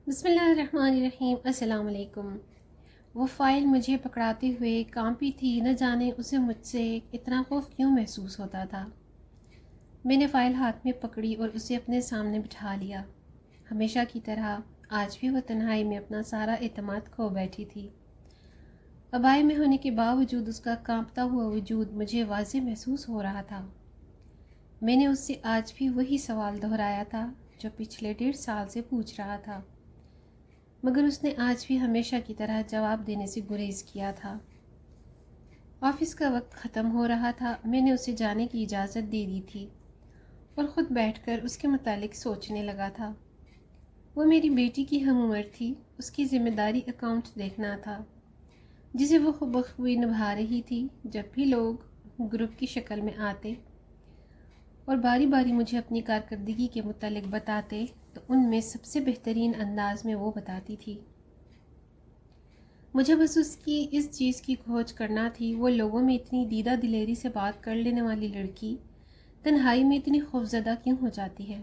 بسم اللہ الرحمن الرحیم۔ السلام علیکم۔ وہ فائل مجھے پکڑاتے ہوئے کانپی تھی، نہ جانے اسے مجھ سے اتنا خوف کیوں محسوس ہوتا تھا۔ میں نے فائل ہاتھ میں پکڑی اور اسے اپنے سامنے بٹھا لیا۔ ہمیشہ کی طرح آج بھی وہ تنہائی میں اپنا سارا اعتماد کھو بیٹھی تھی۔ ابائی میں ہونے کے باوجود اس کا کانپتا ہوا وجود مجھے واضح محسوس ہو رہا تھا۔ میں نے اس سے آج بھی وہی سوال دہرایا تھا جو پچھلے 1.5 سال سے پوچھ رہا تھا، مگر اس نے آج بھی ہمیشہ کی طرح جواب دینے سے گریز کیا تھا۔ آفس کا وقت ختم ہو رہا تھا۔ میں نے اسے جانے کی اجازت دے دی تھی اور خود بیٹھ کر اس کے متعلق سوچنے لگا تھا۔ وہ میری بیٹی کی ہم عمر تھی۔ اس کی ذمہ داری اکاؤنٹ دیکھنا تھا، جسے وہ بخوبی نبھا رہی تھی۔ جب بھی لوگ گروپ کی شکل میں آتے اور باری باری مجھے اپنی کارکردگی کے متعلق بتاتے تو ان میں سب سے بہترین انداز میں وہ بتاتی تھی۔ مجھے بس اس کی اس چیز کی کھوج کرنا تھی، وہ لوگوں میں اتنی دیدہ دلیری سے بات کر لینے والی لڑکی تنہائی میں اتنی خوفزدہ کیوں ہو جاتی ہے۔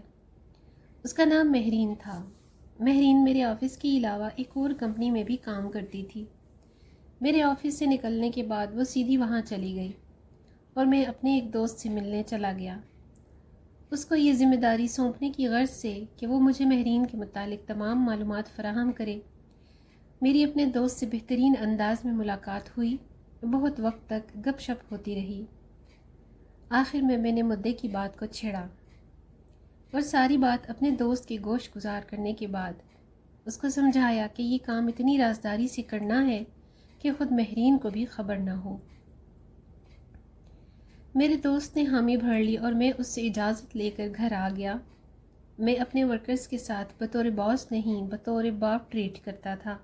اس کا نام مہرین تھا۔ مہرین میرے آفس کے علاوہ ایک اور کمپنی میں بھی کام کرتی تھی۔ میرے آفس سے نکلنے کے بعد وہ سیدھی وہاں چلی گئی اور میں اپنے ایک دوست سے ملنے چلا گیا، اس کو یہ ذمہ داری سونپنے کی غرض سے کہ وہ مجھے مہرین کے متعلق تمام معلومات فراہم کرے۔ میری اپنے دوست سے بہترین انداز میں ملاقات ہوئی، بہت وقت تک گپ شپ ہوتی رہی۔ آخر میں نے مدعے کی بات کو چھیڑا اور ساری بات اپنے دوست کے گوش گزار کرنے کے بعد اس کو سمجھایا کہ یہ کام اتنی رازداری سے کرنا ہے کہ خود مہرین کو بھی خبر نہ ہو۔ میرے دوست نے حامی بھر لی اور میں اس سے اجازت لے کر گھر آ گیا۔ میں اپنے ورکرز کے ساتھ بطور باس نہیں بطور باپ ٹریٹ کرتا تھا۔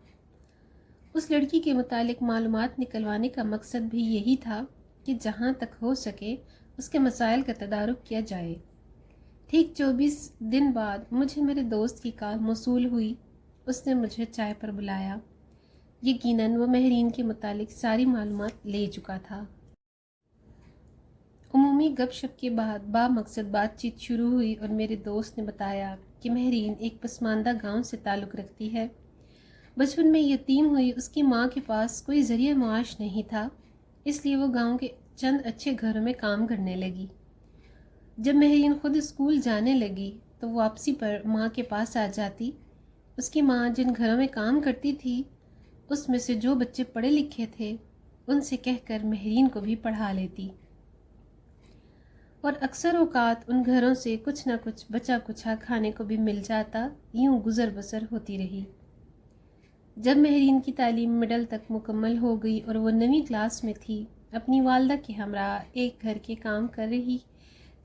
اس لڑکی کے متعلق معلومات نکلوانے کا مقصد بھی یہی تھا کہ جہاں تک ہو سکے اس کے مسائل کا تدارک کیا جائے۔ ٹھیک 24 دن بعد مجھے میرے دوست کی کال موصول ہوئی۔ اس نے مجھے چائے پر بلایا۔ یقیناً وہ مہرین کے متعلق ساری معلومات لے چکا تھا۔ عمومی گپ شپ کے بعد مقصد بات چیت شروع ہوئی اور میرے دوست نے بتایا کہ مہرین ایک پسماندہ گاؤں سے تعلق رکھتی ہے۔ بچپن میں یتیم ہوئی، اس کی ماں کے پاس کوئی ذریعہ معاش نہیں تھا، اس لیے وہ گاؤں کے چند اچھے گھروں میں کام کرنے لگی۔ جب مہرین خود اسکول جانے لگی تو واپسی پر ماں کے پاس آ جاتی۔ اس کی ماں جن گھروں میں کام کرتی تھی اس میں سے جو بچے پڑھے لکھے تھے ان سے کہہ کر مہرین کو بھی پڑھا لیتی، اور اکثر اوقات ان گھروں سے کچھ نہ کچھ بچا کچھا کھانے کو بھی مل جاتا۔ یوں گزر بسر ہوتی رہی۔ جب مہرین کی تعلیم مڈل تک مکمل ہو گئی اور وہ 9ویں کلاس میں تھی، اپنی والدہ کے ہمراہ ایک گھر کے کام کر رہی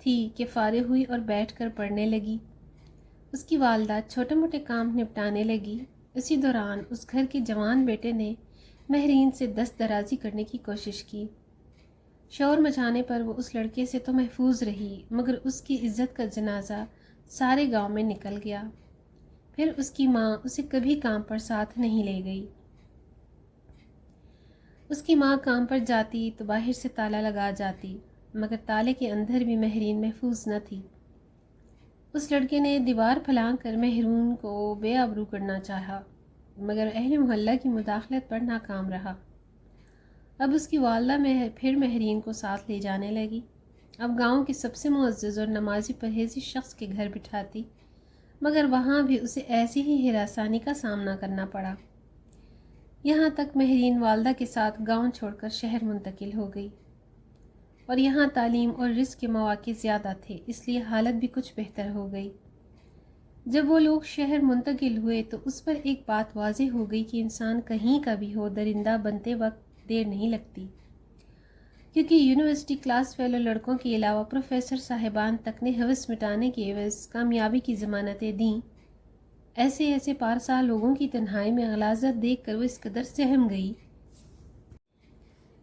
تھی کہ فارغ ہوئی اور بیٹھ کر پڑھنے لگی۔ اس کی والدہ چھوٹے موٹے کام نپٹانے لگی۔ اسی دوران اس گھر کے جوان بیٹے نے مہرین سے دست درازی کرنے کی کوشش کی۔ شور مچانے پر وہ اس لڑکے سے تو محفوظ رہی، مگر اس کی عزت کا جنازہ سارے گاؤں میں نکل گیا۔ پھر اس کی ماں اسے کبھی کام پر ساتھ نہیں لے گئی۔ اس کی ماں کام پر جاتی تو باہر سے تالا لگا جاتی، مگر تالے کے اندر بھی مہرین محفوظ نہ تھی۔ اس لڑکے نے دیوار پھلانگ کر مہرین کو بے آبرو کرنا چاہا، مگر اہل محلہ کی مداخلت پر ناکام رہا۔ اب اس کی والدہ پھر مہرین کو ساتھ لے جانے لگی۔ اب گاؤں کے سب سے معزز اور نمازی پرہیزی شخص کے گھر بٹھاتی، مگر وہاں بھی اسے ایسی ہی ہراسانی کا سامنا کرنا پڑا۔ یہاں تک مہرین والدہ کے ساتھ گاؤں چھوڑ کر شہر منتقل ہو گئی، اور یہاں تعلیم اور رزق کے مواقع زیادہ تھے، اس لیے حالت بھی کچھ بہتر ہو گئی۔ جب وہ لوگ شہر منتقل ہوئے تو اس پر ایک بات واضح ہو گئی کہ انسان کہیں کا بھی ہو، درندہ بنتے وقت دیر نہیں لگتی، کیونکہ یونیورسٹی کلاس فیلو لڑکوں کے علاوہ پروفیسر صاحبان تک نے ہوس مٹانے کے عوض کامیابی کی ضمانتیں دیں۔ ایسے پارسا لوگوں کی تنہائی میں غلاظت دیکھ کر وہ اس قدر سہم گئی،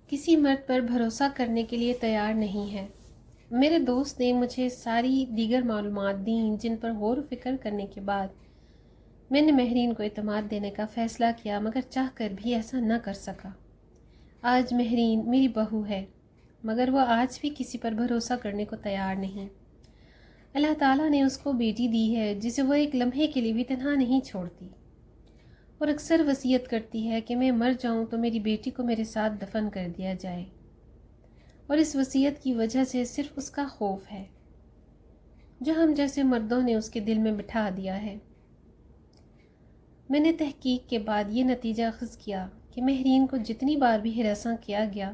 کسی مرد پر بھروسہ کرنے کے لیے تیار نہیں ہے۔ میرے دوست نے مجھے ساری دیگر معلومات دیں، جن پر غور و فکر کرنے کے بعد میں نے مہرین کو اعتماد دینے کا فیصلہ کیا، مگر چاہ کر بھی ایسا نہ کر سکا۔ آج مہرین میری بہو ہے، مگر وہ آج بھی کسی پر بھروسہ کرنے کو تیار نہیں۔ اللہ تعالیٰ نے اس کو بیٹی دی ہے جسے وہ ایک لمحے کے لیے بھی تنہا نہیں چھوڑتی۔ اور اکثر وصیت کرتی ہے کہ میں مر جاؤں تو میری بیٹی کو میرے ساتھ دفن کر دیا جائے، اور اس وصیت کی وجہ سے صرف اس کا خوف ہے جو ہم جیسے مردوں نے اس کے دل میں بٹھا دیا ہے۔ میں نے تحقیق کے بعد یہ نتیجہ اخذ کیا کہ مہرین کو جتنی بار بھی ہراساں کیا گیا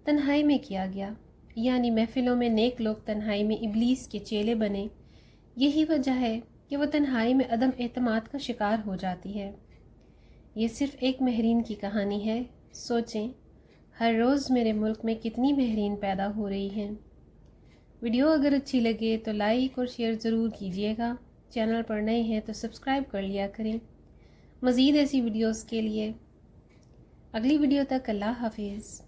تنہائی میں کیا گیا، یعنی محفلوں میں نیک لوگ تنہائی میں ابلیس کے چیلے بنے۔ یہی وجہ ہے کہ وہ تنہائی میں عدم اعتماد کا شکار ہو جاتی ہے۔ یہ صرف ایک مہرین کی کہانی ہے، سوچیں ہر روز میرے ملک میں کتنی مہرین پیدا ہو رہی ہیں۔ ویڈیو اگر اچھی لگے تو لائک اور شیئر ضرور کیجیے گا، چینل پر نئے ہیں تو سبسکرائب کر لیا کریں۔ مزید ایسی ویڈیوز کے لیے اگلی ویڈیو تک اللہ حافظ۔